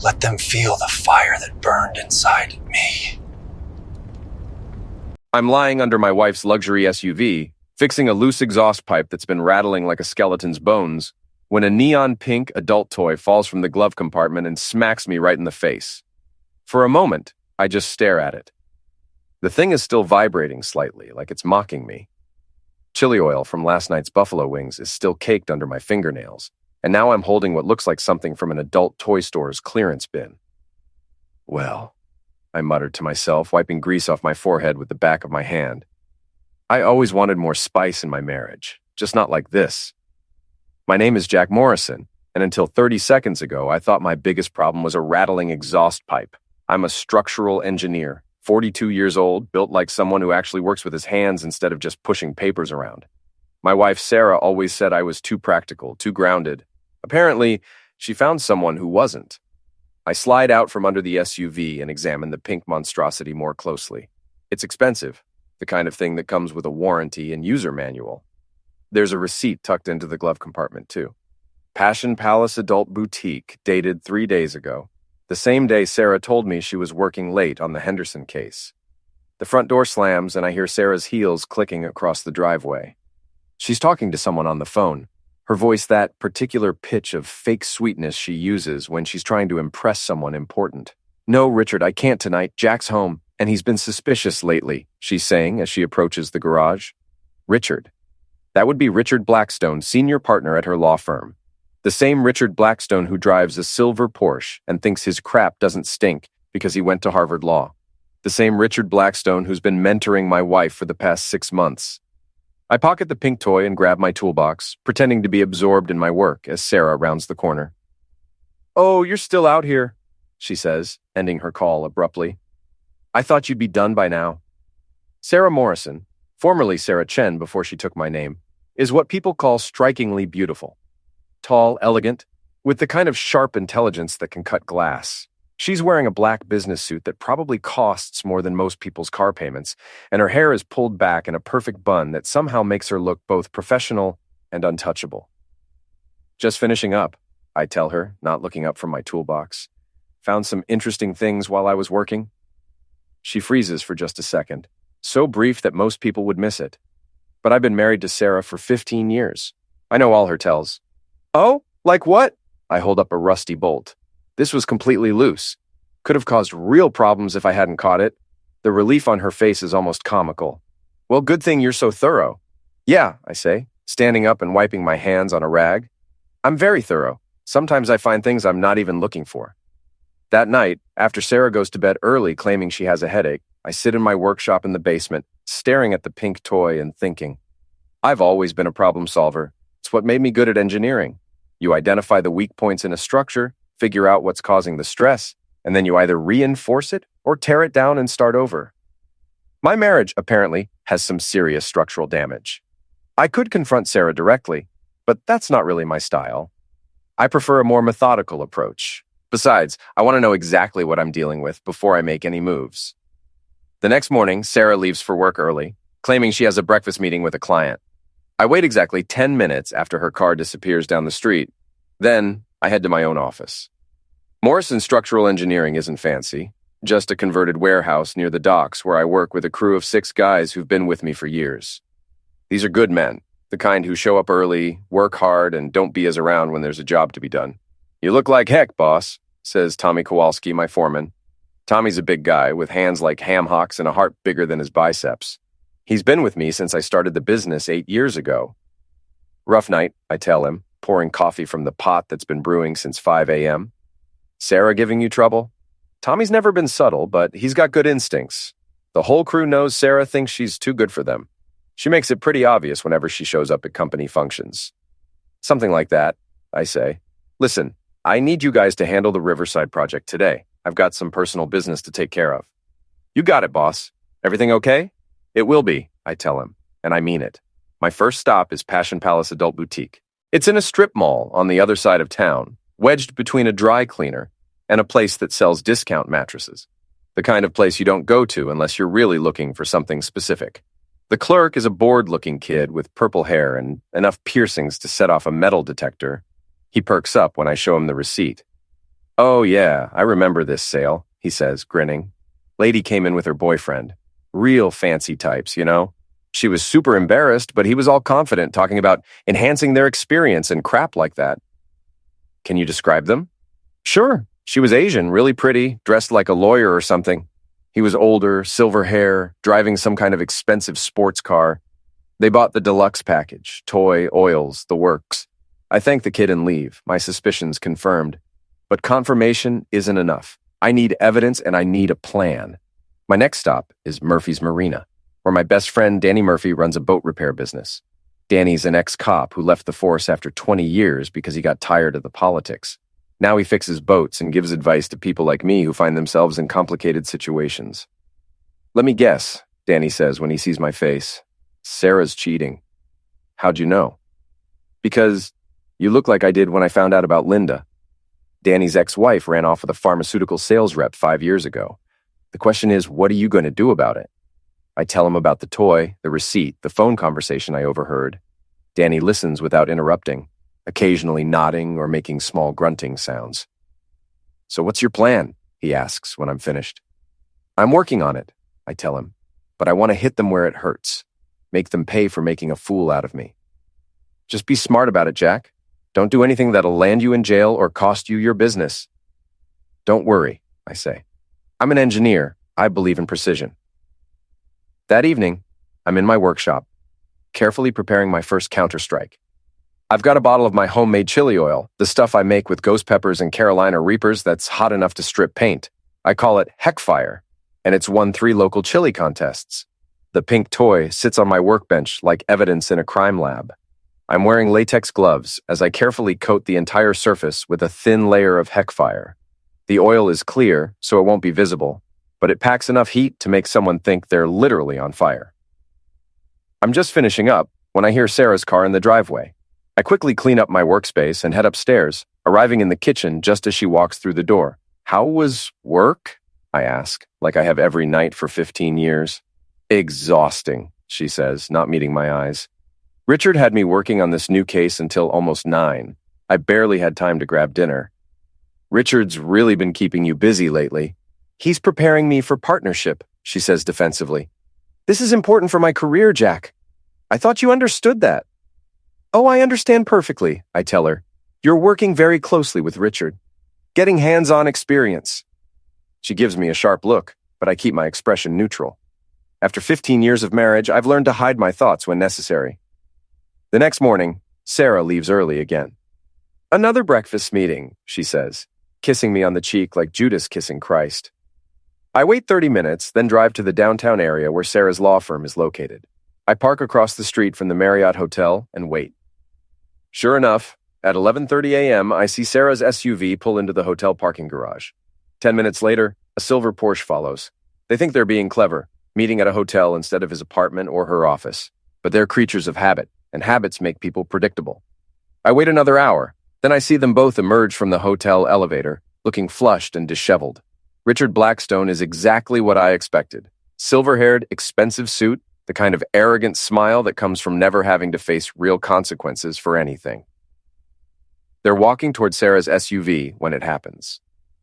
Let them feel the fire that burned inside me. I'm lying under my wife's luxury SUV, fixing a loose exhaust pipe that's been rattling like a skeleton's bones, when a neon pink adult toy falls from the glove compartment and smacks me right in the face. For a moment, I just stare at it. The thing is still vibrating slightly, like it's mocking me. Chili oil from last night's buffalo wings is still caked under my fingernails, and now I'm holding what looks like something from an adult toy store's clearance bin. Well, I muttered to myself, wiping grease off my forehead with the back of my hand. I always wanted more spice in my marriage, just not like this. My name is Jack Morrison, and until 30 seconds ago, I thought my biggest problem was a rattling exhaust pipe. I'm a structural engineer, 42 years old, built like someone who actually works with his hands instead of just pushing papers around. My wife, Sarah, always said I was too practical, too grounded. Apparently, she found someone who wasn't. I slide out from under the SUV and examine the pink monstrosity more closely. It's expensive, the kind of thing that comes with a warranty and user manual. There's a receipt tucked into the glove compartment, too. Passion Palace Adult Boutique, dated 3 days ago. The same day Sarah told me she was working late on the Henderson case. The front door slams and I hear Sarah's heels clicking across the driveway. She's talking to someone on the phone. Her voice that particular pitch of fake sweetness she uses when she's trying to impress someone important. "No, Richard, I can't tonight. Jack's home, and he's been suspicious lately," she's saying as she approaches the garage. Richard. That would be Richard Blackstone, senior partner at her law firm. The same Richard Blackstone who drives a silver Porsche and thinks his crap doesn't stink because he went to Harvard Law. The same Richard Blackstone who's been mentoring my wife for the past 6 months. I pocket the pink toy and grab my toolbox, pretending to be absorbed in my work as Sarah rounds the corner. "Oh, you're still out here," she says, ending her call abruptly. "I thought you'd be done by now." Sarah Morrison, formerly Sarah Chen before she took my name, is what people call strikingly beautiful. Tall, elegant, with the kind of sharp intelligence that can cut glass. She's wearing a black business suit that probably costs more than most people's car payments, and her hair is pulled back in a perfect bun that somehow makes her look both professional and untouchable. "Just finishing up," I tell her, not looking up from my toolbox. "Found some interesting things while I was working." She freezes for just a second, so brief that most people would miss it. But I've been married to Sarah for 15 years. I know all her tells. "Oh, like what?" I hold up a rusty bolt. This was completely loose. Could have caused real problems if I hadn't caught it. The relief on her face is almost comical. "Well, good thing you're so thorough." "Yeah," I say, standing up and wiping my hands on a rag. "I'm very thorough. Sometimes I find things I'm not even looking for." That night, after Sarah goes to bed early claiming she has a headache, I sit in my workshop in the basement, staring at the pink toy and thinking. I've always been a problem solver. It's what made me good at engineering. You identify the weak points in a structure, figure out what's causing the stress, and then you either reinforce it or tear it down and start over. My marriage, apparently, has some serious structural damage. I could confront Sarah directly, but that's not really my style. I prefer a more methodical approach. Besides, I want to know exactly what I'm dealing with before I make any moves. The next morning, Sarah leaves for work early, claiming she has a breakfast meeting with a client. I wait exactly 10 minutes after her car disappears down the street. Then, I head to my own office. Morrison Structural Engineering isn't fancy, just a converted warehouse near the docks where I work with a crew of 6 guys who've been with me for years. These are good men, the kind who show up early, work hard, and don't BS around when there's a job to be done. "You look like heck, boss," says Tommy Kowalski, my foreman. Tommy's a big guy with hands like ham hocks and a heart bigger than his biceps. He's been with me since I started the business 8 years ago. "Rough night," I tell him, pouring coffee from the pot that's been brewing since 5 a.m. "Sarah giving you trouble?" Tommy's never been subtle, but he's got good instincts. The whole crew knows Sarah thinks she's too good for them. She makes it pretty obvious whenever she shows up at company functions. "Something like that," I say. "Listen, I need you guys to handle the Riverside project today. I've got some personal business to take care of." "You got it, boss. Everything okay?" "It will be," I tell him, and I mean it. My first stop is Passion Palace Adult Boutique. It's in a strip mall on the other side of town, wedged between a dry cleaner and a place that sells discount mattresses. The kind of place you don't go to unless you're really looking for something specific. The clerk is a bored-looking kid with purple hair and enough piercings to set off a metal detector. He perks up when I show him the receipt. Oh, yeah, I remember this sale, he says, grinning. Lady came in with her boyfriend. Real fancy types, you know? She was super embarrassed, but he was all confident, talking about enhancing their experience and crap like that. Can you describe them? Sure. She was Asian, really pretty, dressed like a lawyer or something. He was older, silver hair, driving some kind of expensive sports car. They bought the deluxe package, toy, oils, the works. I thank the kid and leave, my suspicions confirmed. But confirmation isn't enough. I need evidence and I need a plan. My next stop is Murphy's Marina, where my best friend Danny Murphy runs a boat repair business. Danny's an ex-cop who left the force after 20 years because he got tired of the politics. Now he fixes boats and gives advice to people like me who find themselves in complicated situations. Let me guess, Danny says when he sees my face. Sarah's cheating. How'd you know? Because you look like I did when I found out about Linda. Danny's ex-wife ran off with a pharmaceutical sales rep 5 years ago. The question is, what are you going to do about it? I tell him about the toy, the receipt, the phone conversation I overheard. Danny listens without interrupting, occasionally nodding or making small grunting sounds. So what's your plan? He asks when I'm finished. I'm working on it, I tell him, but I want to hit them where it hurts, make them pay for making a fool out of me. Just be smart about it, Jack. Don't do anything that'll land you in jail or cost you your business. Don't worry, I say. I'm an engineer. I believe in precision. That evening, I'm in my workshop, carefully preparing my first counterstrike. I've got a bottle of my homemade chili oil, the stuff I make with ghost peppers and Carolina Reapers that's hot enough to strip paint. I call it Heckfire, and it's won 3 local chili contests. The pink toy sits on my workbench like evidence in a crime lab. I'm wearing latex gloves as I carefully coat the entire surface with a thin layer of Heckfire. The oil is clear, so it won't be visible, but it packs enough heat to make someone think they're literally on fire. I'm just finishing up when I hear Sarah's car in the driveway. I quickly clean up my workspace and head upstairs, arriving in the kitchen just as she walks through the door. How was work? I ask, like I have every night for 15 years. Exhausting, she says, not meeting my eyes. Richard had me working on this new case until almost 9. I barely had time to grab dinner. Richard's really been keeping you busy lately. He's preparing me for partnership, she says defensively. This is important for my career, Jack. I thought you understood that. Oh, I understand perfectly, I tell her. You're working very closely with Richard. Getting hands-on experience. She gives me a sharp look, but I keep my expression neutral. After 15 years of marriage, I've learned to hide my thoughts when necessary. The next morning, Sarah leaves early again. Another breakfast meeting, she says, kissing me on the cheek like Judas kissing Christ. I wait 30 minutes, then drive to the downtown area where Sarah's law firm is located. I park across the street from the Marriott Hotel and wait. Sure enough, at 11:30 a.m., I see Sarah's SUV pull into the hotel parking garage. 10 minutes later, a silver Porsche follows. They think they're being clever, meeting at a hotel instead of his apartment or her office. But they're creatures of habit, and habits make people predictable. I wait another hour. Then I see them both emerge from the hotel elevator, looking flushed and disheveled. Richard Blackstone is exactly what I expected. Silver-haired, expensive suit, the kind of arrogant smile that comes from never having to face real consequences for anything. They're walking toward Sarah's SUV when it happens.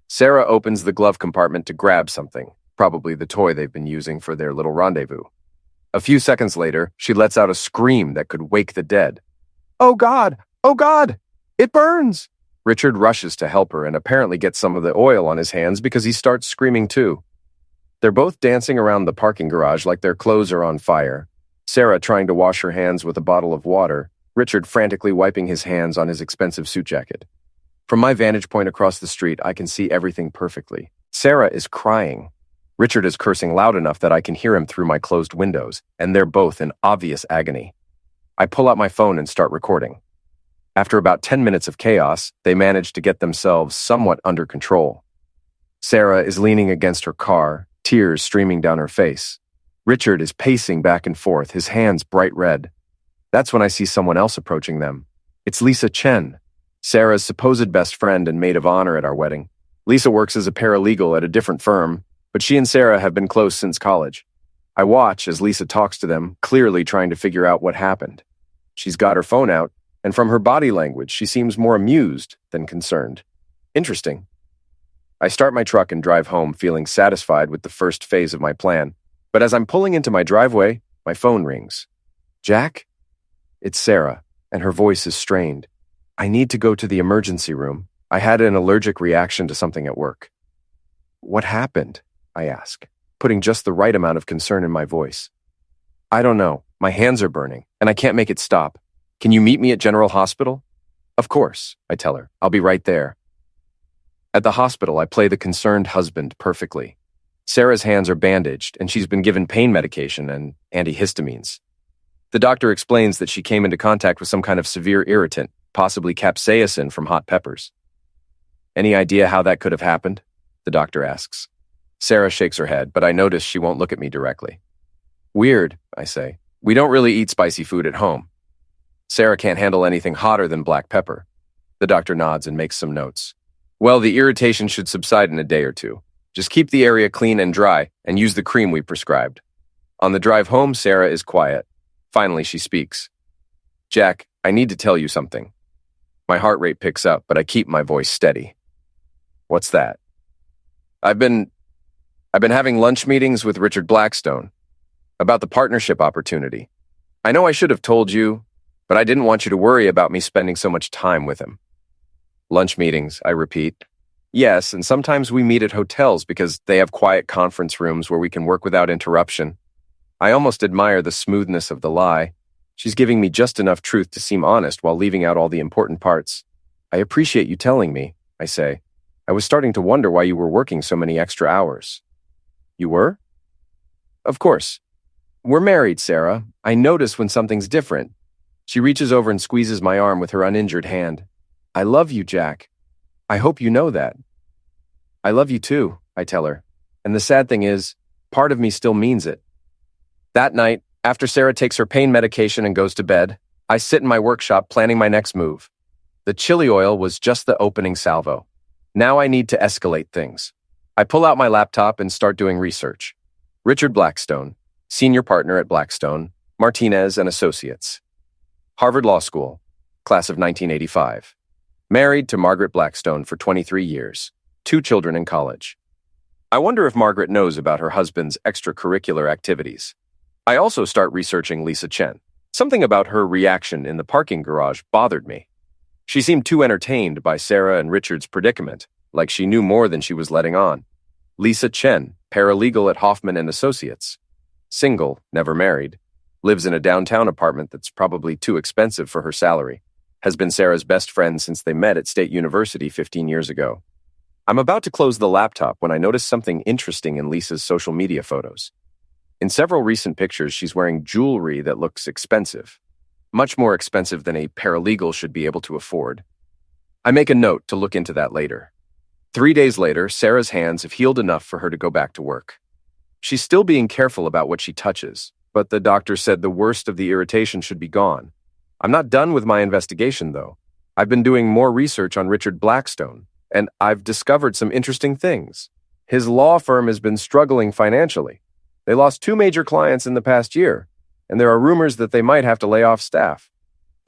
Sarah opens the glove compartment to grab something, probably the toy they've been using for their little rendezvous. A few seconds later, she lets out a scream that could wake the dead. Oh God! Oh God! It burns! Richard rushes to help her and apparently gets some of the oil on his hands because he starts screaming too. They're both dancing around the parking garage like their clothes are on fire. Sarah trying to wash her hands with a bottle of water, Richard frantically wiping his hands on his expensive suit jacket. From my vantage point across the street, I can see everything perfectly. Sarah is crying. Richard is cursing loud enough that I can hear him through my closed windows, and they're both in obvious agony. I pull out my phone and start recording. After about 10 minutes of chaos, they manage to get themselves somewhat under control. Sarah is leaning against her car, tears streaming down her face. Richard is pacing back and forth, his hands bright red. That's when I see someone else approaching them. It's Lisa Chen, Sarah's supposed best friend and maid of honor at our wedding. Lisa works as a paralegal at a different firm, but she and Sarah have been close since college. I watch as Lisa talks to them, clearly trying to figure out what happened. She's got her phone out, and from her body language, she seems more amused than concerned. Interesting. I start my truck and drive home, feeling satisfied with the first phase of my plan. But as I'm pulling into my driveway, my phone rings. Jack? It's Sarah, and her voice is strained. I need to go to the emergency room. I had an allergic reaction to something at work. What happened? I ask, putting just the right amount of concern in my voice. I don't know. My hands are burning, and I can't make it stop. Can you meet me at General Hospital? Of course, I tell her. I'll be right there. At the hospital, I play the concerned husband perfectly. Sarah's hands are bandaged, and she's been given pain medication and antihistamines. The doctor explains that she came into contact with some kind of severe irritant, possibly capsaicin from hot peppers. Any idea how that could have happened? The doctor asks. Sarah shakes her head, but I notice she won't look at me directly. Weird, I say. We don't really eat spicy food at home. Sarah can't handle anything hotter than black pepper. The doctor nods and makes some notes. Well, the irritation should subside in a day or two. Just keep the area clean and dry and use the cream we prescribed. On the drive home, Sarah is quiet. Finally, she speaks. Jack, I need to tell you something. My heart rate picks up, but I keep my voice steady. What's that? I've been having lunch meetings with Richard Blackstone about the partnership opportunity. I know I should have told you, but I didn't want you to worry about me spending so much time with him. Lunch meetings, I repeat. Yes, and sometimes we meet at hotels because they have quiet conference rooms where we can work without interruption. I almost admire the smoothness of the lie. She's giving me just enough truth to seem honest while leaving out all the important parts. I appreciate you telling me, I say. I was starting to wonder why you were working so many extra hours. You were? Of course. We're married, Sarah. I notice when something's different. She reaches over and squeezes my arm with her uninjured hand. I love you, Jack. I hope you know that. I love you too, I tell her. And the sad thing is, part of me still means it. That night, after Sarah takes her pain medication and goes to bed, I sit in my workshop planning my next move. The chili oil was just the opening salvo. Now I need to escalate things. I pull out my laptop and start doing research. Richard Blackstone, senior partner at Blackstone, Martinez and Associates. Harvard Law School, class of 1985. Married to Margaret Blackstone for 23 years. 2 children in college. I wonder if Margaret knows about her husband's extracurricular activities. I also start researching Lisa Chen. Something about her reaction in the parking garage bothered me. She seemed too entertained by Sarah and Richard's predicament, like she knew more than she was letting on. Lisa Chen, paralegal at Hoffman and Associates. Single, never married. Lives in a downtown apartment that's probably too expensive for her salary. Has been Sarah's best friend since they met at State University 15 years ago. I'm about to close the laptop when I notice something interesting in Lisa's social media photos. In several recent pictures, she's wearing jewelry that looks expensive. Much more expensive than a paralegal should be able to afford. I make a note to look into that later. 3 days later, Sarah's hands have healed enough for her to go back to work. She's still being careful about what she touches, but the doctor said the worst of the irritation should be gone. I'm not done with my investigation, though. I've been doing more research on Richard Blackstone, and I've discovered some interesting things. His law firm has been struggling financially. They lost 2 major clients in the past year, and there are rumors that they might have to lay off staff.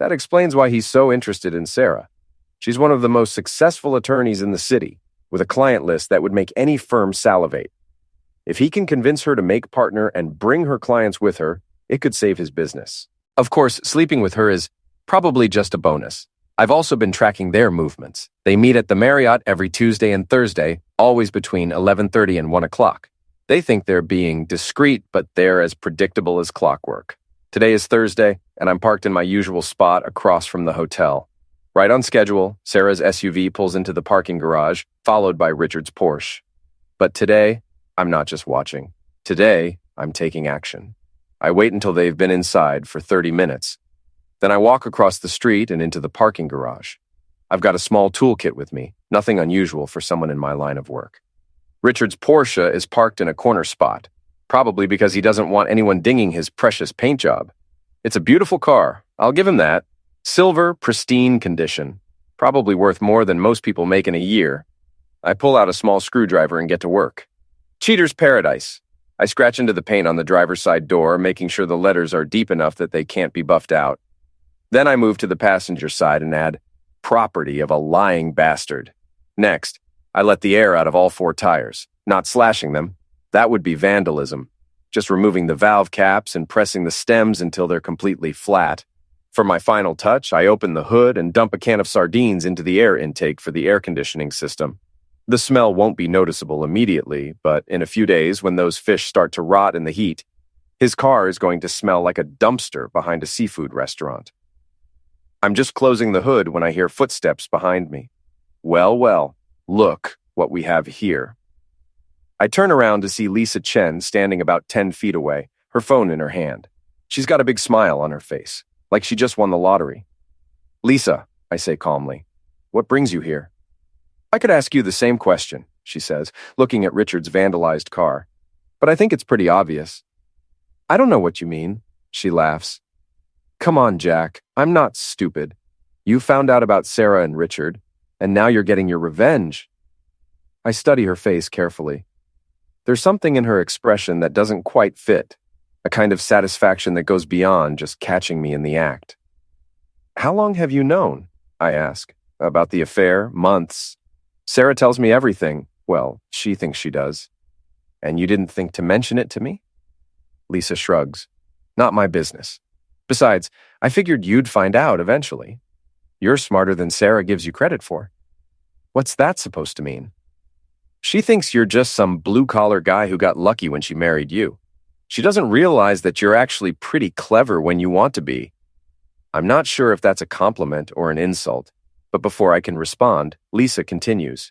That explains why he's so interested in Sarah. She's one of the most successful attorneys in the city, with a client list that would make any firm salivate. If he can convince her to make partner and bring her clients with her, it could save his business. Of course, sleeping with her is probably just a bonus. I've also been tracking their movements. They meet at the Marriott every Tuesday and Thursday, always between 11:30 and 1 o'clock. They think they're being discreet, but they're as predictable as clockwork. Today is Thursday, and I'm parked in my usual spot across from the hotel. Right on schedule, Sarah's SUV pulls into the parking garage, followed by Richard's Porsche. But today, I'm not just watching. Today, I'm taking action. I wait until they've been inside for 30 minutes. Then I walk across the street and into the parking garage. I've got a small toolkit with me, nothing unusual for someone in my line of work. Richard's Porsche is parked in a corner spot, probably because he doesn't want anyone dinging his precious paint job. It's a beautiful car, I'll give him that. Silver, pristine condition, probably worth more than most people make in a year. I pull out a small screwdriver and get to work. Cheater's Paradise. I scratch into the paint on the driver's side door, making sure the letters are deep enough that they can't be buffed out. Then I move to the passenger side and add, property of a lying bastard. Next, I let the air out of all 4 tires, not slashing them. That would be vandalism. Just removing the valve caps and pressing the stems until they're completely flat. For my final touch, I open the hood and dump a can of sardines into the air intake for the air conditioning system. The smell won't be noticeable immediately, but in a few days, when those fish start to rot in the heat, his car is going to smell like a dumpster behind a seafood restaurant. I'm just closing the hood when I hear footsteps behind me. Well, look what we have here. I turn around to see Lisa Chen standing about 10 feet away, her phone in her hand. She's got a big smile on her face, like she just won the lottery. Lisa, I say calmly, what brings you here? I could ask you the same question, she says, looking at Richard's vandalized car. But I think it's pretty obvious. I don't know what you mean, she laughs. Come on, Jack, I'm not stupid. You found out about Sarah and Richard, and now you're getting your revenge. I study her face carefully. There's something in her expression that doesn't quite fit, a kind of satisfaction that goes beyond just catching me in the act. How long have you known? I ask. About the affair? Months. Sarah tells me everything. Well, she thinks she does. And you didn't think to mention it to me? Lisa shrugs. Not my business. Besides, I figured you'd find out eventually. You're smarter than Sarah gives you credit for. What's that supposed to mean? She thinks you're just some blue-collar guy who got lucky when she married you. She doesn't realize that you're actually pretty clever when you want to be. I'm not sure if that's a compliment or an insult, but before I can respond, Lisa continues.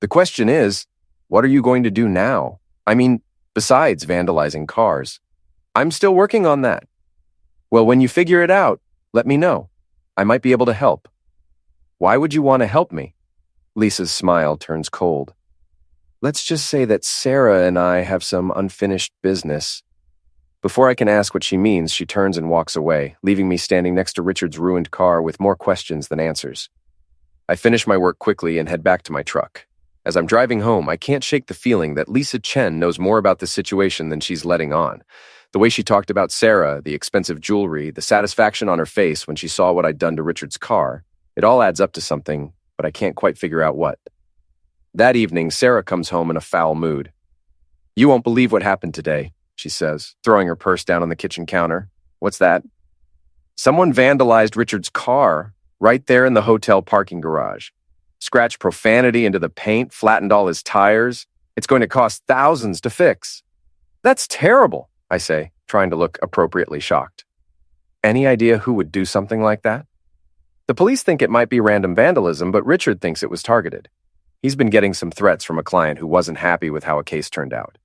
The question is, what are you going to do now? I mean, besides vandalizing cars. I'm still working on that. Well, when you figure it out, let me know. I might be able to help. Why would you want to help me? Lisa's smile turns cold. Let's just say that Sarah and I have some unfinished business. Before I can ask what she means, she turns and walks away, leaving me standing next to Richard's ruined car with more questions than answers. I finish my work quickly and head back to my truck. As I'm driving home, I can't shake the feeling that Lisa Chen knows more about the situation than she's letting on. The way she talked about Sarah, the expensive jewelry, the satisfaction on her face when she saw what I'd done to Richard's car, it all adds up to something, but I can't quite figure out what. That evening, Sarah comes home in a foul mood. You won't believe what happened today, she says, throwing her purse down on the kitchen counter. What's that? Someone vandalized Richard's car right there in the hotel parking garage. Scratched profanity into the paint, flattened all his tires. It's going to cost thousands to fix. That's terrible, I say, trying to look appropriately shocked. Any idea who would do something like that? The police think it might be random vandalism, but Richard thinks it was targeted. He's been getting some threats from a client who wasn't happy with how a case turned out.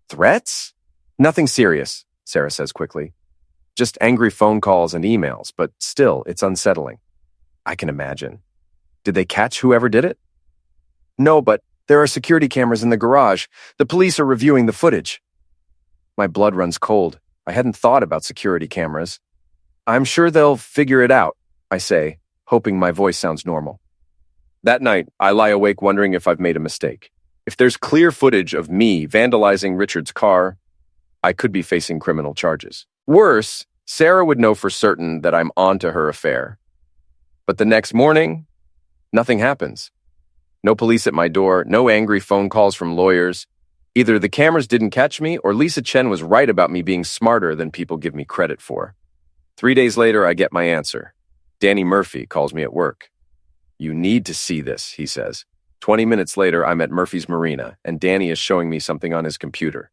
Threats? Nothing serious, Sarah says quickly. Just angry phone calls and emails, but still, it's unsettling. I can imagine. Did they catch whoever did it? No, but there are security cameras in the garage. The police are reviewing the footage. My blood runs cold. I hadn't thought about security cameras. I'm sure they'll figure it out, I say, hoping my voice sounds normal. That night, I lie awake wondering if I've made a mistake. If there's clear footage of me vandalizing Richard's car, I could be facing criminal charges. Worse, Sarah would know for certain that I'm onto her affair. But the next morning, nothing happens. No police at my door, no angry phone calls from lawyers. Either the cameras didn't catch me or Lisa Chen was right about me being smarter than people give me credit for. 3 days later, I get my answer. Danny Murphy calls me at work. You need to see this, he says. 20 minutes later, I'm at Murphy's Marina, and Danny is showing me something on his computer.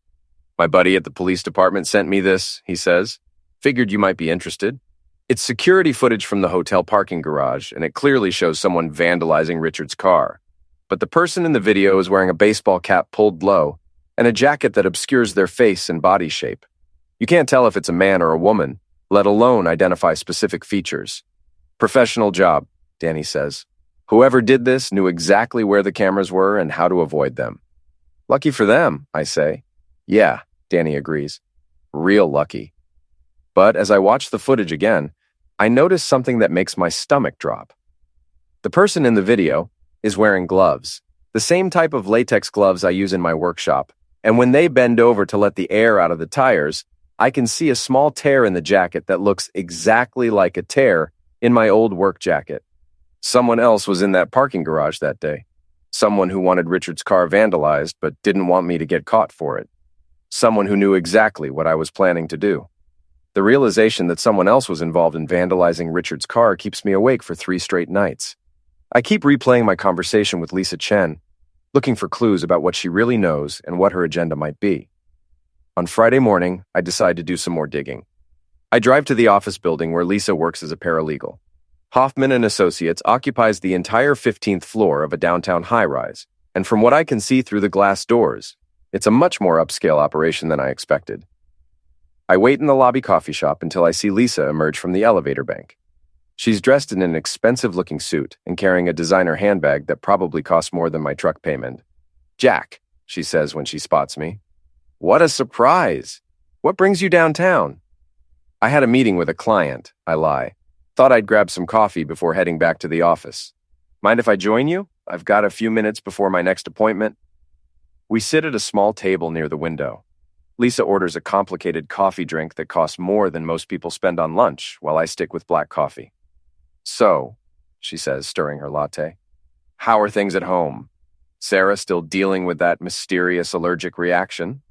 My buddy at the police department sent me this, he says. Figured you might be interested. It's security footage from the hotel parking garage, and it clearly shows someone vandalizing Richard's car. But the person in the video is wearing a baseball cap pulled low and a jacket that obscures their face and body shape. You can't tell if it's a man or a woman, let alone identify specific features. Professional job, Danny says. Whoever did this knew exactly where the cameras were and how to avoid them. Lucky for them, I say. Yeah, Danny agrees. Real lucky. But as I watch the footage again, I notice something that makes my stomach drop. The person in the video is wearing gloves, the same type of latex gloves I use in my workshop, and when they bend over to let the air out of the tires, I can see a small tear in the jacket that looks exactly like a tear in my old work jacket. Someone else was in that parking garage that day. Someone who wanted Richard's car vandalized but didn't want me to get caught for it. Someone who knew exactly what I was planning to do. The realization that someone else was involved in vandalizing Richard's car keeps me awake for 3 straight nights. I keep replaying my conversation with Lisa Chen, looking for clues about what she really knows and what her agenda might be. On Friday morning, I decide to do some more digging. I drive to the office building where Lisa works as a paralegal. Hoffman and Associates occupies the entire 15th floor of a downtown high-rise, and from what I can see through the glass doors, it's a much more upscale operation than I expected. I wait in the lobby coffee shop until I see Lisa emerge from the elevator bank. She's dressed in an expensive-looking suit and carrying a designer handbag that probably costs more than my truck payment. "Jack," she says when she spots me. "What a surprise! What brings you downtown?" "I had a meeting with a client," I lie. "Thought I'd grab some coffee before heading back to the office. Mind if I join you? I've got a few minutes before my next appointment." We sit at a small table near the window. Lisa orders a complicated coffee drink that costs more than most people spend on lunch, while I stick with black coffee. "So," she says, stirring her latte, "how are things at home? Sarah still dealing with that mysterious allergic reaction?"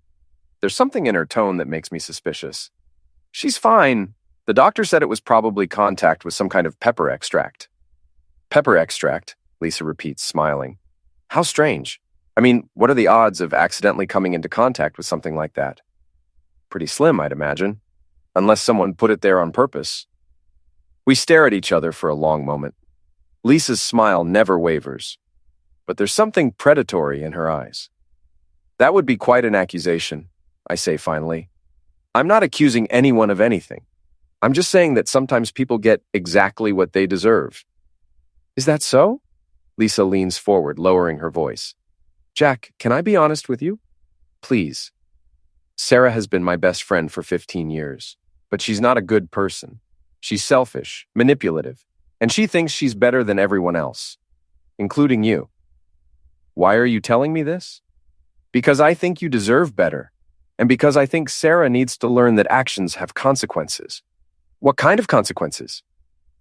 There's something in her tone that makes me suspicious. "She's fine. The doctor said it was probably contact with some kind of pepper extract." "Pepper extract?" Lisa repeats, smiling. "How strange. I mean, what are the odds of accidentally coming into contact with something like that?" "Pretty slim, I'd imagine. Unless someone put it there on purpose." We stare at each other for a long moment. Lisa's smile never wavers, but there's something predatory in her eyes. "That would be quite an accusation," I say finally. "I'm not accusing anyone of anything. I'm just saying that sometimes people get exactly what they deserve." "Is that so?" Lisa leans forward, lowering her voice. "Jack, can I be honest with you? Please." Sarah has been my best friend for 15 years, but she's not a good person. She's selfish, manipulative, and she thinks she's better than everyone else, including you. "Why are you telling me this?" "Because I think you deserve better, and because I think Sarah needs to learn that actions have consequences." "What kind of consequences?"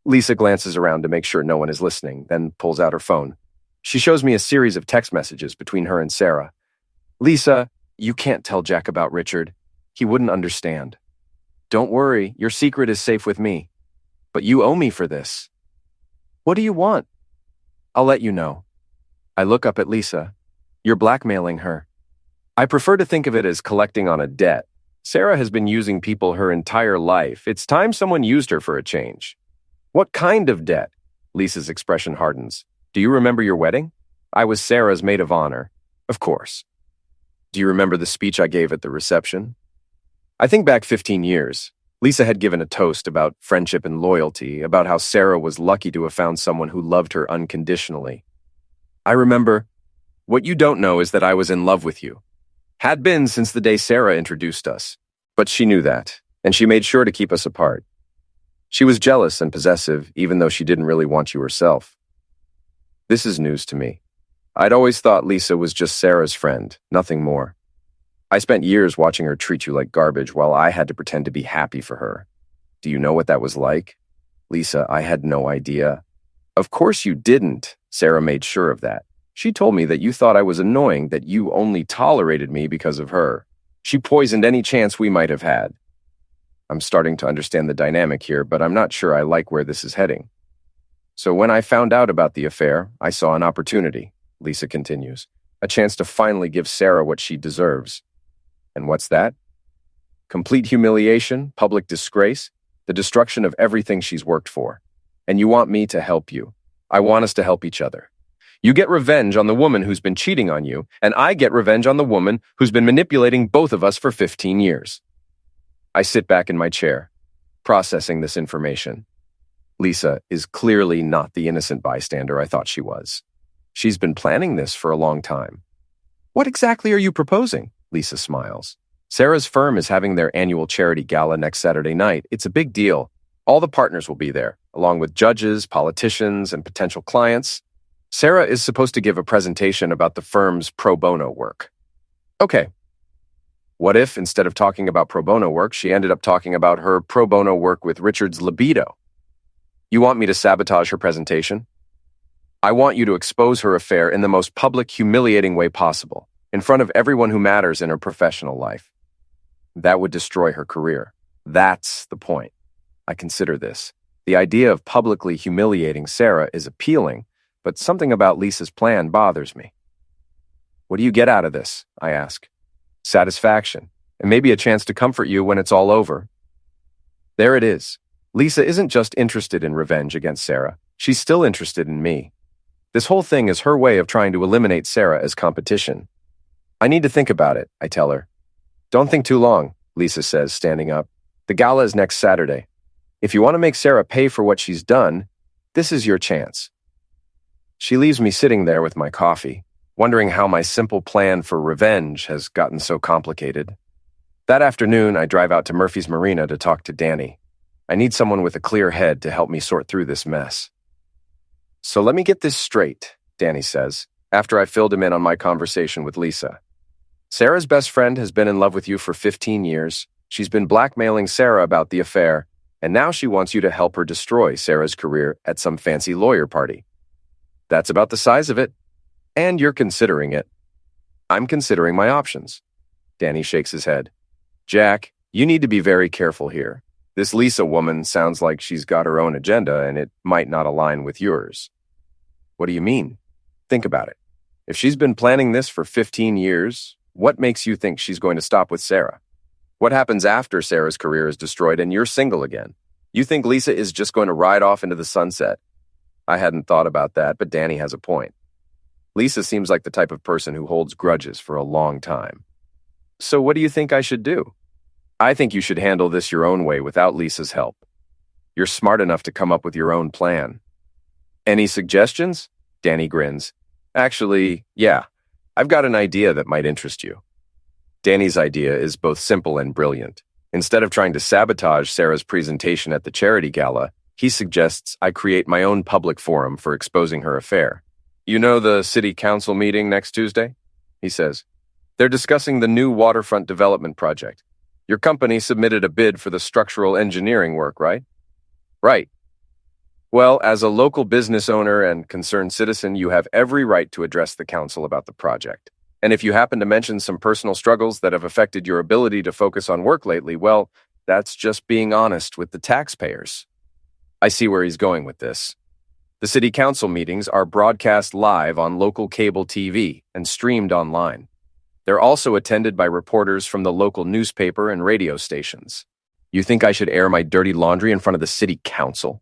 Lisa glances around to make sure no one is listening, then pulls out her phone. She shows me a series of text messages between her and Sarah. "Lisa, you can't tell Jack about Richard. He wouldn't understand. Don't worry, your secret is safe with me. But you owe me for this." "What do you want?" "I'll let you know." I look up at Lisa. "You're blackmailing her." I prefer to think of it as collecting on a debt. Sarah has been using people her entire life. It's time someone used her for a change. "What kind of debt?" Lisa's expression hardens. "Do you remember your wedding? I was Sarah's maid of honor." "Of course." "Do you remember the speech I gave at the reception?" I think back 15 years. Lisa had given a toast about friendship and loyalty, about how Sarah was lucky to have found someone who loved her unconditionally. I remember, "What you don't know is that I was in love with you. Had been since the day Sarah introduced us. But she knew that, and she made sure to keep us apart. She was jealous and possessive, even though she didn't really want you herself." This is news to me. I'd always thought Lisa was just Sarah's friend, nothing more. I spent years watching her treat you like garbage while I had to pretend to be happy for her. Do you know what that was like? "Lisa, I had no idea." "Of course you didn't." Sarah made sure of that. "She told me that you thought I was annoying, that you only tolerated me because of her. She poisoned any chance we might have had." I'm starting to understand the dynamic here, but I'm not sure I like where this is heading. "So when I found out about the affair, I saw an opportunity," Lisa continues. "A chance to finally give Sarah what she deserves." "And what's that?" "Complete humiliation, public disgrace, the destruction of everything she's worked for. And you want me to help you. I want us to help each other. You get revenge on the woman who's been cheating on you, and I get revenge on the woman who's been manipulating both of us for 15 years. I sit back in my chair, processing this information. Lisa is clearly not the innocent bystander I thought she was. She's been planning this for a long time. "What exactly are you proposing?" Lisa smiles. "Sarah's firm is having their annual charity gala next Saturday night. It's a big deal. All the partners will be there, along with judges, politicians, and potential clients. Sarah is supposed to give a presentation about the firm's pro bono work." "Okay. What if, instead of talking about pro bono work, she ended up talking about her pro bono work with Richard's libido? You want me to sabotage her presentation?" I want you to expose her affair in the most public, humiliating way possible, in front of everyone who matters in her professional life. That would destroy her career. That's the point. I consider this. The idea of publicly humiliating Sarah is appealing, but something about Lisa's plan bothers me. What do you get out of this? I ask. Satisfaction, and maybe a chance to comfort you when it's all over. There it is. Lisa isn't just interested in revenge against Sarah. She's still interested in me. This whole thing is her way of trying to eliminate Sarah as competition. I need to think about it, I tell her. Don't think too long, Lisa says, standing up. The gala is next Saturday. If you want to make Sarah pay for what she's done, this is your chance. She leaves me sitting there with my coffee, wondering how my simple plan for revenge has gotten so complicated. That afternoon, I drive out to Murphy's Marina to talk to Danny. I need someone with a clear head to help me sort through this mess. So let me get this straight, Danny says, after I filled him in on my conversation with Lisa. Sarah's best friend has been in love with you for 15 years. She's been blackmailing Sarah about the affair, and now she wants you to help her destroy Sarah's career at some fancy lawyer party. That's about the size of it, and you're considering it. I'm considering my options. Danny shakes his head. Jack, you need to be very careful here. This Lisa woman sounds like she's got her own agenda, and it might not align with yours. What do you mean? Think about it. If she's been planning this for 15 years, what makes you think she's going to stop with Sarah? What happens after Sarah's career is destroyed and you're single again? You think Lisa is just going to ride off into the sunset? I hadn't thought about that, but Danny has a point. Lisa seems like the type of person who holds grudges for a long time. So what do you think I should do? I think you should handle this your own way without Lisa's help. You're smart enough to come up with your own plan. Any suggestions? Danny grins. Actually, yeah, I've got an idea that might interest you. Danny's idea is both simple and brilliant. Instead of trying to sabotage Sarah's presentation at the charity gala, he suggests I create my own public forum for exposing her affair. You know the city council meeting next Tuesday? He says. They're discussing the new waterfront development project. Your company submitted a bid for the structural engineering work, right? Right. Well, as a local business owner and concerned citizen, you have every right to address the council about the project. And if you happen to mention some personal struggles that have affected your ability to focus on work lately, well, that's just being honest with the taxpayers. I see where he's going with this. The city council meetings are broadcast live on local cable TV and streamed online. They're also attended by reporters from the local newspaper and radio stations. You think I should air my dirty laundry in front of the city council?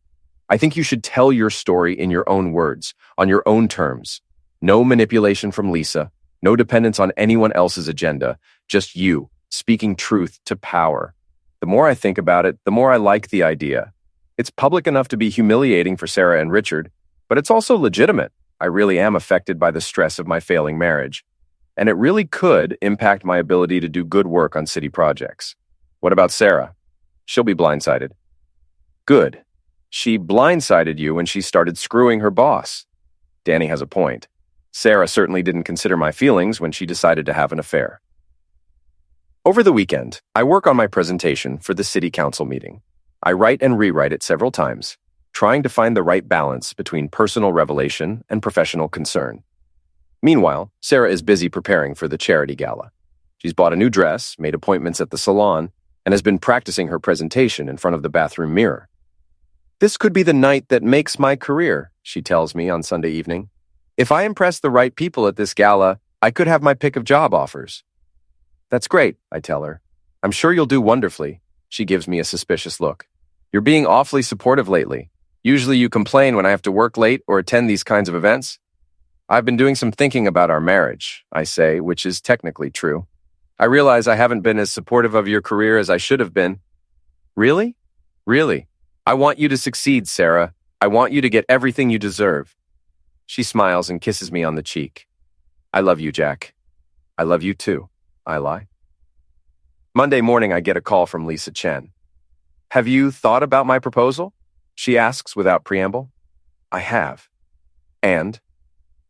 I think you should tell your story in your own words, on your own terms. No manipulation from Lisa, no dependence on anyone else's agenda, just you, speaking truth to power. The more I think about it, the more I like the idea. It's public enough to be humiliating for Sarah and Richard, but it's also legitimate. I really am affected by the stress of my failing marriage. And it really could impact my ability to do good work on city projects. What about Sarah? She'll be blindsided. Good. She blindsided you when she started screwing her boss. Danny has a point. Sarah certainly didn't consider my feelings when she decided to have an affair. Over the weekend, I work on my presentation for the city council meeting. I write and rewrite it several times, trying to find the right balance between personal revelation and professional concern. Meanwhile, Sarah is busy preparing for the charity gala. She's bought a new dress, made appointments at the salon, and has been practicing her presentation in front of the bathroom mirror. This could be the night that makes my career, she tells me on Sunday evening. If I impress the right people at this gala, I could have my pick of job offers. That's great, I tell her. I'm sure you'll do wonderfully. She gives me a suspicious look. You're being awfully supportive lately. Usually you complain when I have to work late or attend these kinds of events. I've been doing some thinking about our marriage, I say, which is technically true. I realize I haven't been as supportive of your career as I should have been. Really? Really? I want you to succeed, Sarah. I want you to get everything you deserve. She smiles and kisses me on the cheek. I love you, Jack. I love you too. I lie. Monday morning, I get a call from Lisa Chen. Have you thought about my proposal? She asks without preamble. I have. And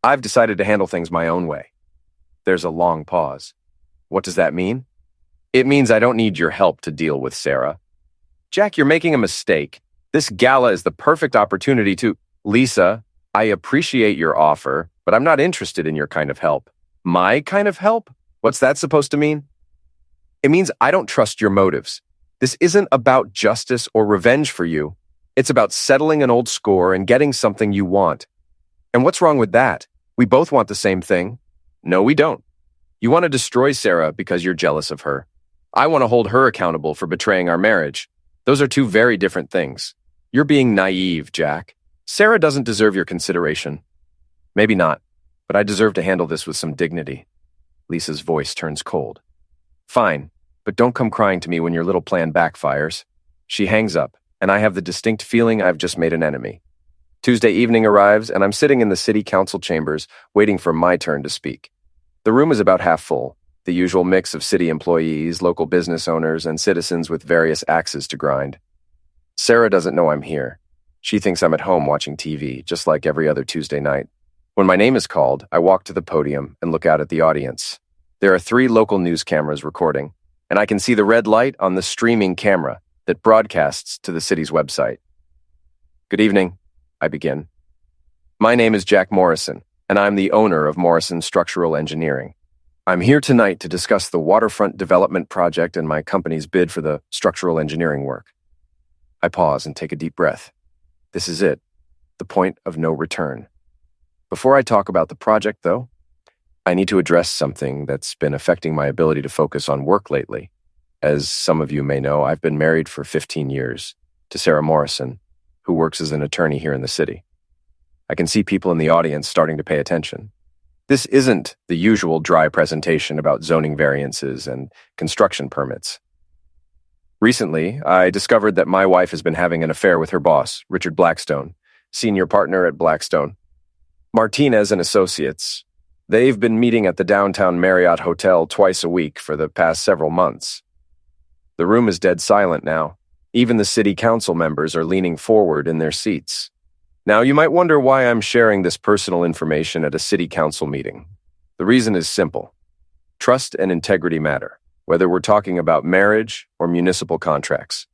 I've decided to handle things my own way. There's a long pause. What does that mean? It means I don't need your help to deal with Sarah. Jack, you're making a mistake. This gala is the perfect opportunity to... Lisa, I appreciate your offer, but I'm not interested in your kind of help. My kind of help? What's that supposed to mean? It means I don't trust your motives. This isn't about justice or revenge for you. It's about settling an old score and getting something you want. And what's wrong with that? We both want the same thing. No, we don't. You want to destroy Sarah because you're jealous of her. I want to hold her accountable for betraying our marriage. Those are two very different things. You're being naive, Jack. Sarah doesn't deserve your consideration. Maybe not, but I deserve to handle this with some dignity. Lisa's voice turns cold. Fine, but don't come crying to me when your little plan backfires. She hangs up, and I have the distinct feeling I've just made an enemy. Tuesday evening arrives, and I'm sitting in the city council chambers, waiting for my turn to speak. The room is about half full, the usual mix of city employees, local business owners, and citizens with various axes to grind. Sarah doesn't know I'm here. She thinks I'm at home watching TV, just like every other Tuesday night. When my name is called, I walk to the podium and look out at the audience. There are 3 local news cameras recording, and I can see the red light on the streaming camera that broadcasts to the city's website. Good evening, I begin. My name is Jack Morrison, and I'm the owner of Morrison Structural Engineering. I'm here tonight to discuss the waterfront development project and my company's bid for the structural engineering work. I pause and take a deep breath. This is it, the point of no return. Before I talk about the project, though, I need to address something that's been affecting my ability to focus on work lately. As some of you may know, I've been married for 15 years to Sarah Morrison, who works as an attorney here in the city. I can see people in the audience starting to pay attention. This isn't the usual dry presentation about zoning variances and construction permits. Recently, I discovered that my wife has been having an affair with her boss, Richard Blackstone, senior partner at Blackstone. Martinez and Associates. They've been meeting at the downtown Marriott Hotel twice a week for the past several months. The room is dead silent now. Even the city council members are leaning forward in their seats. Now, you might wonder why I'm sharing this personal information at a city council meeting. The reason is simple. Trust and integrity matter, whether we're talking about marriage or municipal contracts.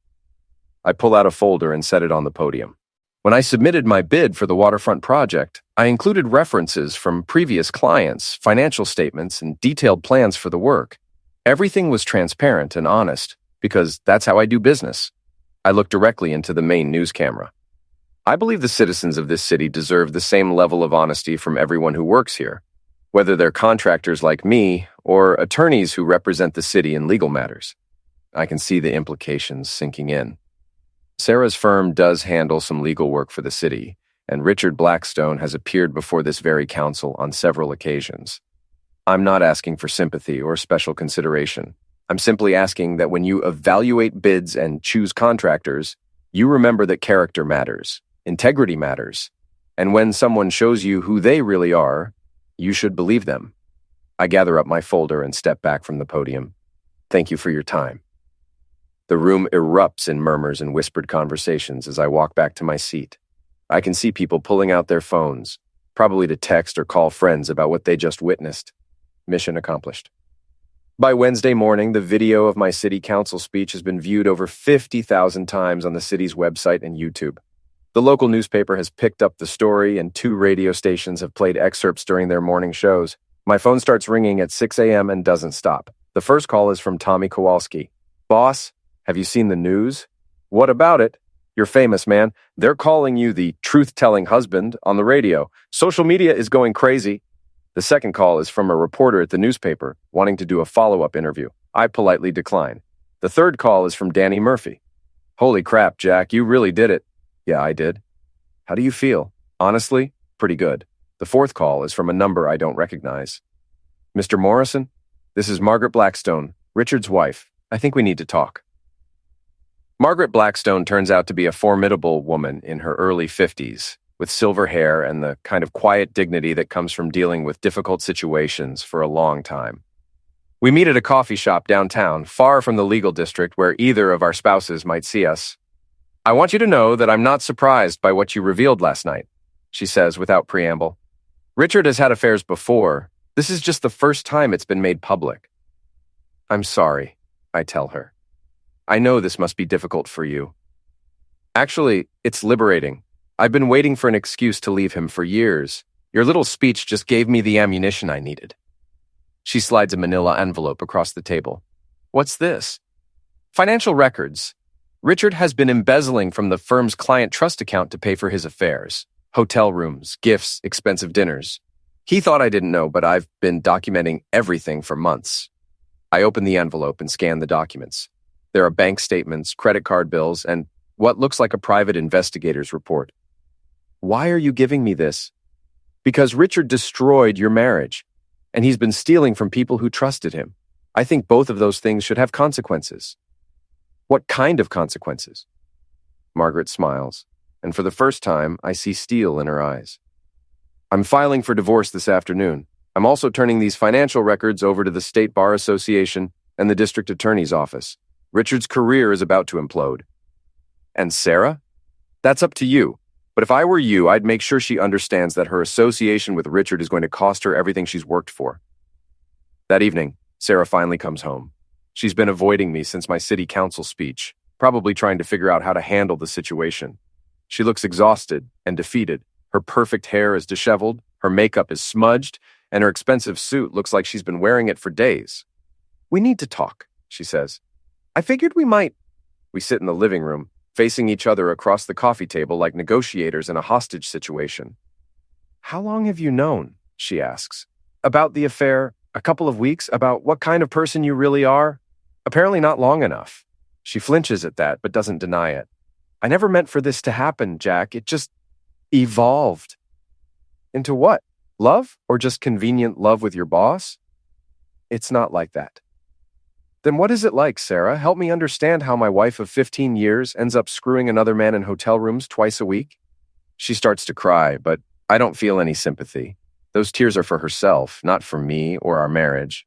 I pull out a folder and set it on the podium. When I submitted my bid for the waterfront project, I included references from previous clients, financial statements, and detailed plans for the work. Everything was transparent and honest, because that's how I do business. I looked directly into the main news camera. I believe the citizens of this city deserve the same level of honesty from everyone who works here, whether they're contractors like me or attorneys who represent the city in legal matters. I can see the implications sinking in. Sarah's firm does handle some legal work for the city, and Richard Blackstone has appeared before this very council on several occasions. I'm not asking for sympathy or special consideration. I'm simply asking that when you evaluate bids and choose contractors, you remember that character matters, integrity matters, and when someone shows you who they really are, you should believe them. I gather up my folder and step back from the podium. Thank you for your time. The room erupts in murmurs and whispered conversations as I walk back to my seat. I can see people pulling out their phones, probably to text or call friends about what they just witnessed. Mission accomplished. By Wednesday morning, the video of my city council speech has been viewed over 50,000 times on the city's website and YouTube. The local newspaper has picked up the story, and 2 radio stations have played excerpts during their morning shows. My phone starts ringing at 6 a.m. and doesn't stop. The first call is from Tommy Kowalski. Boss, have you seen the news? What about it? You're famous, man. They're calling you the truth-telling husband on the radio. Social media is going crazy. The second call is from a reporter at the newspaper wanting to do a follow-up interview. I politely decline. The third call is from Danny Murphy. Holy crap, Jack, you really did it. Yeah, I did. How do you feel? Honestly, pretty good. The fourth call is from a number I don't recognize. Mr. Morrison, this is Margaret Blackstone, Richard's wife. I think we need to talk. Margaret Blackstone turns out to be a formidable woman in her early 50s, with silver hair and the kind of quiet dignity that comes from dealing with difficult situations for a long time. We meet at a coffee shop downtown, far from the legal district where either of our spouses might see us. I want you to know that I'm not surprised by what you revealed last night, she says without preamble. Richard has had affairs before. This is just the first time it's been made public. I'm sorry, I tell her. I know this must be difficult for you. Actually, it's liberating. I've been waiting for an excuse to leave him for years. Your little speech just gave me the ammunition I needed. She slides a manila envelope across the table. What's this? Financial records. Richard has been embezzling from the firm's client trust account to pay for his affairs. Hotel rooms, gifts, expensive dinners. He thought I didn't know, but I've been documenting everything for months. I open the envelope and scan the documents. There are bank statements, credit card bills, and what looks like a private investigator's report. Why are you giving me this? Because Richard destroyed your marriage, and he's been stealing from people who trusted him. I think both of those things should have consequences. What kind of consequences? Margaret smiles, and for the first time, I see steel in her eyes. I'm filing for divorce this afternoon. I'm also turning these financial records over to the State Bar Association and the District Attorney's Office. Richard's career is about to implode. And Sarah? That's up to you. But if I were you, I'd make sure she understands that her association with Richard is going to cost her everything she's worked for. That evening, Sarah finally comes home. She's been avoiding me since my city council speech, probably trying to figure out how to handle the situation. She looks exhausted and defeated. Her perfect hair is disheveled, her makeup is smudged, and her expensive suit looks like she's been wearing it for days. We need to talk, she says. I figured we might. We sit in the living room, facing each other across the coffee table like negotiators in a hostage situation. How long have you known? She asks. About the affair? A couple of weeks? About what kind of person you really are? Apparently not long enough. She flinches at that, but doesn't deny it. I never meant for this to happen, Jack. It just evolved. Into what? Love? Or just convenient love with your boss? It's not like that. Then what is it like, Sarah? Help me understand how my wife of 15 years ends up screwing another man in hotel rooms twice a week. She starts to cry, but I don't feel any sympathy. Those tears are for herself, not for me or our marriage.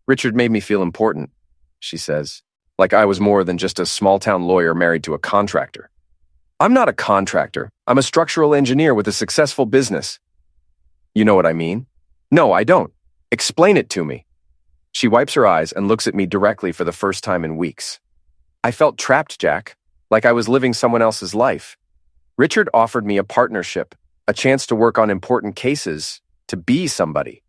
Richard made me feel important, she says, like I was more than just a small-town lawyer married to a contractor. I'm not a contractor. I'm a structural engineer with a successful business. You know what I mean? No, I don't. Explain it to me. She wipes her eyes and looks at me directly for the first time in weeks. I felt trapped, Jack, like I was living someone else's life. Richard offered me a partnership, a chance to work on important cases, to be somebody.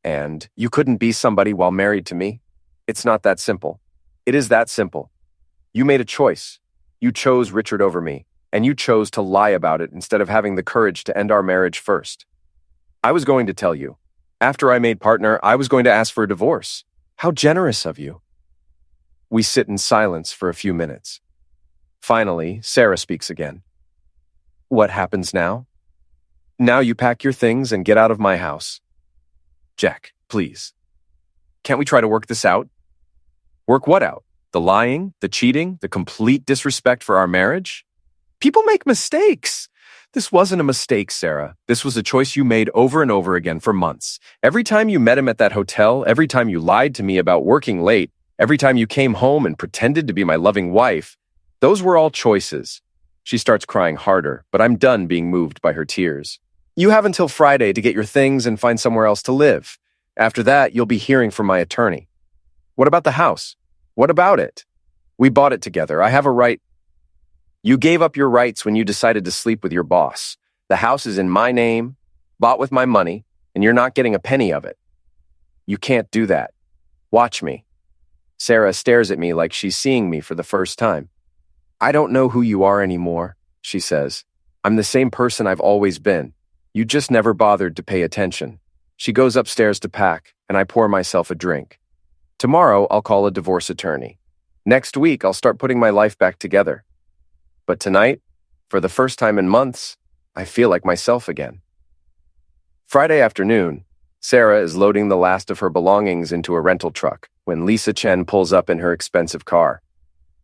And you couldn't be somebody while married to me? It's not that simple. It is that simple. You made a choice. You chose Richard over me, and you chose to lie about it instead of having the courage to end our marriage first. I was going to tell you. After I made partner, I was going to ask for a divorce. How generous of you. We sit in silence for a few minutes. Finally, Sarah speaks again. What happens now? Now you pack your things and get out of my house. Jack, please. Can't we try to work this out? Work what out? The lying, the cheating, the complete disrespect for our marriage? People make mistakes. This wasn't a mistake, Sarah. This was a choice you made over and over again for months. Every time you met him at that hotel, every time you lied to me about working late, every time you came home and pretended to be my loving wife, those were all choices. She starts crying harder, but I'm done being moved by her tears. You have until Friday to get your things and find somewhere else to live. After that, you'll be hearing from my attorney. What about the house? What about it? We bought it together. I have a right. You gave up your rights when you decided to sleep with your boss. The house is in my name, bought with my money, and you're not getting a penny of it. You can't do that. Watch me. Sarah stares at me like she's seeing me for the first time. I don't know who you are anymore, she says. I'm the same person I've always been. You just never bothered to pay attention. She goes upstairs to pack, and I pour myself a drink. Tomorrow, I'll call a divorce attorney. Next week, I'll start putting my life back together. But tonight, for the first time in months, I feel like myself again. Friday afternoon, Sarah is loading the last of her belongings into a rental truck when Lisa Chen pulls up in her expensive car.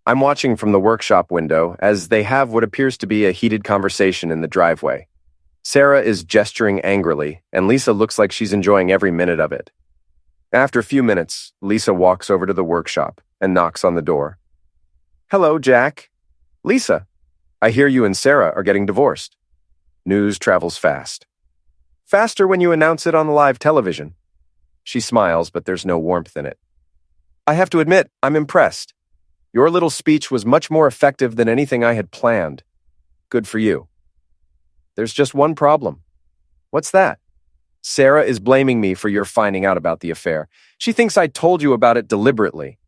I'm watching from the workshop window as they have what appears to be a heated conversation in the driveway. Sarah is gesturing angrily, and Lisa looks like she's enjoying every minute of it. After a few minutes, Lisa walks over to the workshop and knocks on the door. Hello, Jack. Lisa, I hear you and Sarah are getting divorced. News travels fast. Faster when you announce it on the live television. She smiles, but there's no warmth in it. I have to admit, I'm impressed. Your little speech was much more effective than anything I had planned. Good for you. There's just one problem. What's that? Sarah is blaming me for your finding out about the affair. She thinks I told you about it deliberately.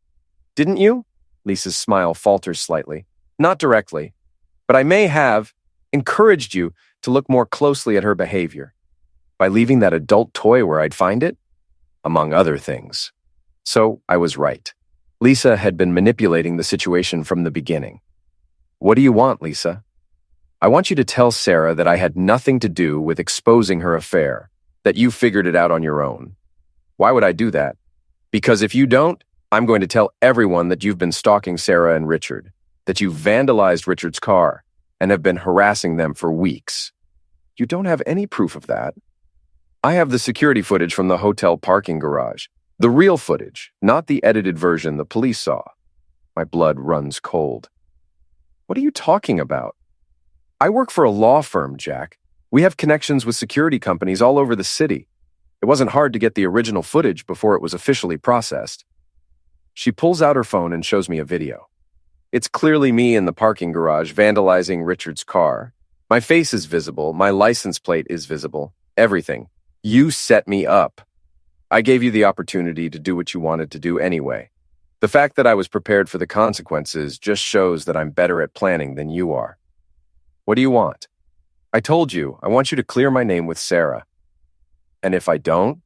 Didn't you? Lisa's smile falters slightly. Not directly, but I may have encouraged you to look more closely at her behavior by leaving that adult toy where I'd find it, among other things. So I was right. Lisa had been manipulating the situation from the beginning. What do you want, Lisa? I want you to tell Sarah that I had nothing to do with exposing her affair, that you figured it out on your own. Why would I do that? Because if you don't, I'm going to tell everyone that you've been stalking Sarah and Richard, that you vandalized Richard's car and have been harassing them for weeks. You don't have any proof of that. I have the security footage from the hotel parking garage. The real footage, not the edited version the police saw. My blood runs cold. What are you talking about? I work for a law firm, Jack. We have connections with security companies all over the city. It wasn't hard to get the original footage before it was officially processed. She pulls out her phone and shows me a video. It's clearly me in the parking garage vandalizing Richard's car. My face is visible, my license plate is visible, everything. You set me up. I gave you the opportunity to do what you wanted to do anyway. The fact that I was prepared for the consequences just shows that I'm better at planning than you are. What do you want? I told you, I want you to clear my name with Sarah. And if I don't,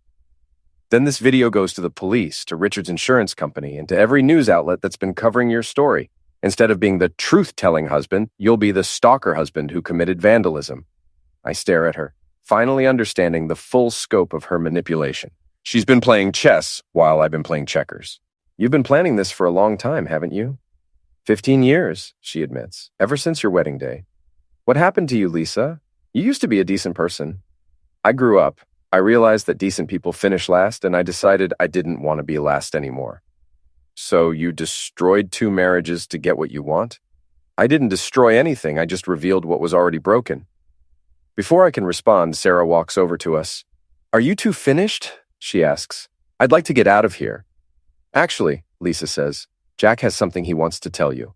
then this video goes to the police, to Richard's insurance company, and to every news outlet that's been covering your story. Instead of being the truth-telling husband, you'll be the stalker husband who committed vandalism. I stare at her, finally understanding the full scope of her manipulation. She's been playing chess while I've been playing checkers. You've been planning this for a long time, haven't you? 15 years, she admits, ever since your wedding day. What happened to you, Lisa? You used to be a decent person. I grew up. I realized that decent people finish last, and I decided I didn't want to be last anymore. So you destroyed 2 marriages to get what you want? I didn't destroy anything, I just revealed what was already broken. Before I can respond, Sarah walks over to us. Are you 2 finished? She asks. I'd like to get out of here. Actually, Lisa says, Jack has something he wants to tell you.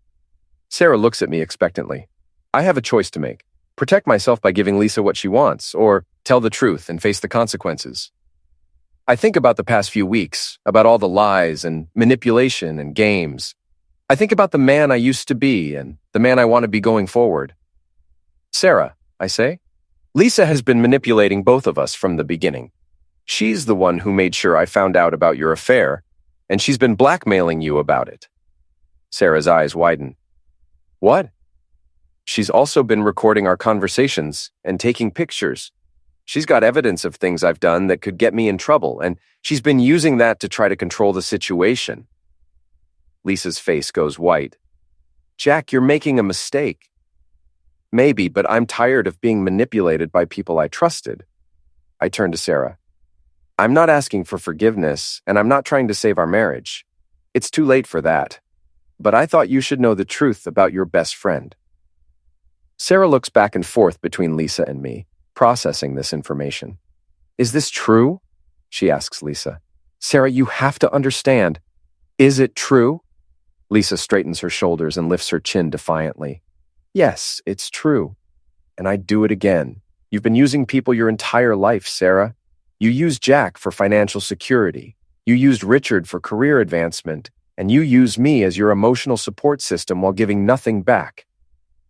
Sarah looks at me expectantly. I have a choice to make. Protect myself by giving Lisa what she wants, or tell the truth and face the consequences. I think about the past few weeks, about all the lies and manipulation and games. I think about the man I used to be and the man I want to be going forward. Sarah, I say, Lisa has been manipulating both of us from the beginning. She's the one who made sure I found out about your affair, and she's been blackmailing you about it. Sarah's eyes widen. What? She's also been recording our conversations and taking pictures. She's got evidence of things I've done that could get me in trouble, and she's been using that to try to control the situation. Lisa's face goes white. Jack, you're making a mistake. Maybe, but I'm tired of being manipulated by people I trusted. I turn to Sarah. I'm not asking for forgiveness, and I'm not trying to save our marriage. It's too late for that. But I thought you should know the truth about your best friend. Sarah looks back and forth between Lisa and me, processing this information. Is this true? She asks Lisa. Sarah, you have to understand. Is it true? Lisa straightens her shoulders and lifts her chin defiantly. Yes, it's true. And I'd do it again. You've been using people your entire life, Sarah. You used Jack for financial security. You used Richard for career advancement. And you used me as your emotional support system while giving nothing back.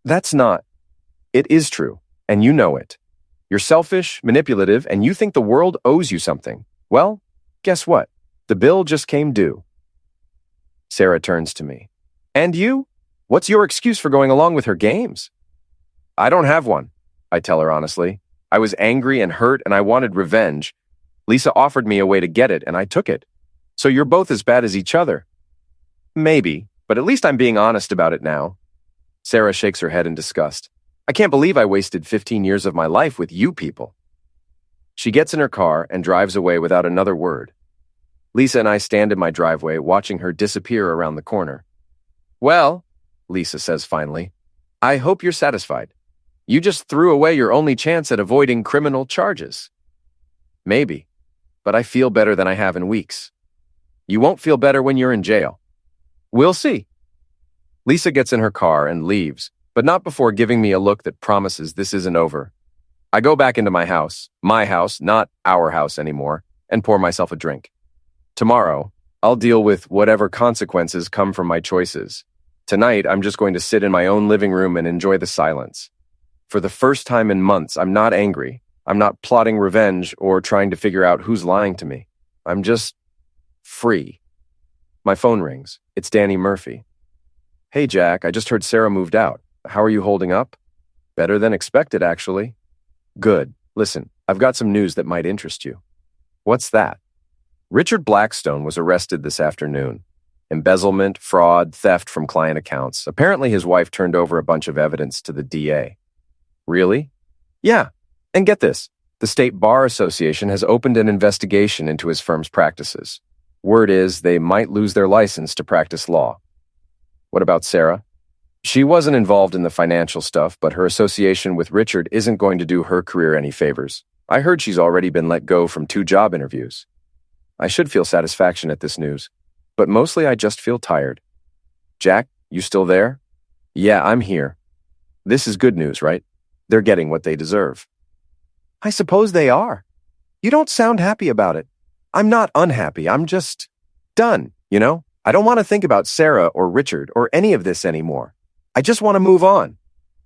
That's not. It is true, and you know it. You're selfish, manipulative, and you think the world owes you something. Well, guess what? The bill just came due. Sarah turns to me. And you? What's your excuse for going along with her games? I don't have one, I tell her honestly. I was angry and hurt, and I wanted revenge. Lisa offered me a way to get it, and I took it. So you're both as bad as each other. Maybe, but at least I'm being honest about it now. Sarah shakes her head in disgust. I can't believe I wasted 15 years of my life with you people. She gets in her car and drives away without another word. Lisa and I stand in my driveway, watching her disappear around the corner. Well, Lisa says finally, I hope you're satisfied. You just threw away your only chance at avoiding criminal charges. Maybe, but I feel better than I have in weeks. You won't feel better when you're in jail. We'll see. Lisa gets in her car and leaves, but not before giving me a look that promises this isn't over. I go back into my house, not our house anymore, and pour myself a drink. Tomorrow, I'll deal with whatever consequences come from my choices. Tonight, I'm just going to sit in my own living room and enjoy the silence. For the first time in months, I'm not angry. I'm not plotting revenge or trying to figure out who's lying to me. I'm just free. My phone rings. It's Danny Murphy. Hey, Jack, I just heard Sarah moved out. How are you holding up? Better than expected, actually. Good. Listen, I've got some news that might interest you. What's that? Richard Blackstone was arrested this afternoon. Embezzlement, fraud, theft from client accounts. Apparently his wife turned over a bunch of evidence to the DA. Really? Yeah. And get this. The State Bar Association has opened an investigation into his firm's practices. Word is they might lose their license to practice law. What about Sarah? She wasn't involved in the financial stuff, but her association with Richard isn't going to do her career any favors. I heard she's already been let go from 2 job interviews. I should feel satisfaction at this news, but mostly I just feel tired. Jack, you still there? Yeah, I'm here. This is good news, right? They're getting what they deserve. I suppose they are. You don't sound happy about it. I'm not unhappy. I'm just done, you know? I don't want to think about Sarah or Richard or any of this anymore. I just want to move on.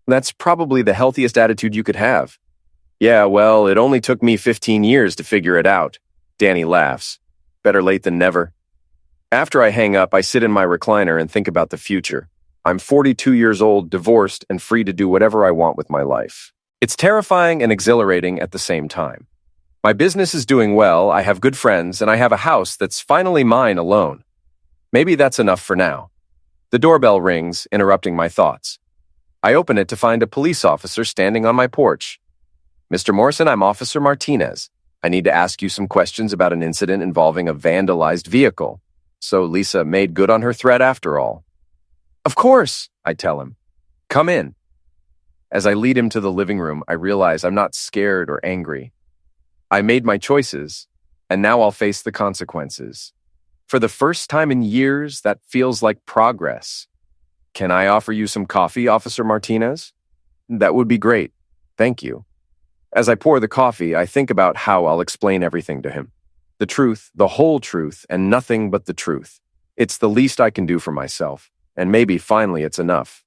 That's probably the healthiest attitude you could have. Yeah, well, it only took me 15 years to figure it out. Danny laughs. Better late than never. After I hang up, I sit in my recliner and think about the future. I'm 42 years old, divorced, and free to do whatever I want with my life. It's terrifying and exhilarating at the same time. My business is doing well, I have good friends, and I have a house that's finally mine alone. Maybe that's enough for now. The doorbell rings, interrupting my thoughts. I open it to find a police officer standing on my porch. Mr. Morrison, I'm Officer Martinez. I need to ask you some questions about an incident involving a vandalized vehicle. So Lisa made good on her threat after all. Of course, I tell him. Come in. As I lead him to the living room, I realize I'm not scared or angry. I made my choices, and now I'll face the consequences. For the first time in years, that feels like progress. Can I offer you some coffee, Officer Martinez? That would be great. Thank you. As I pour the coffee, I think about how I'll explain everything to him. The truth, the whole truth, and nothing but the truth. It's the least I can do for myself, and maybe finally it's enough.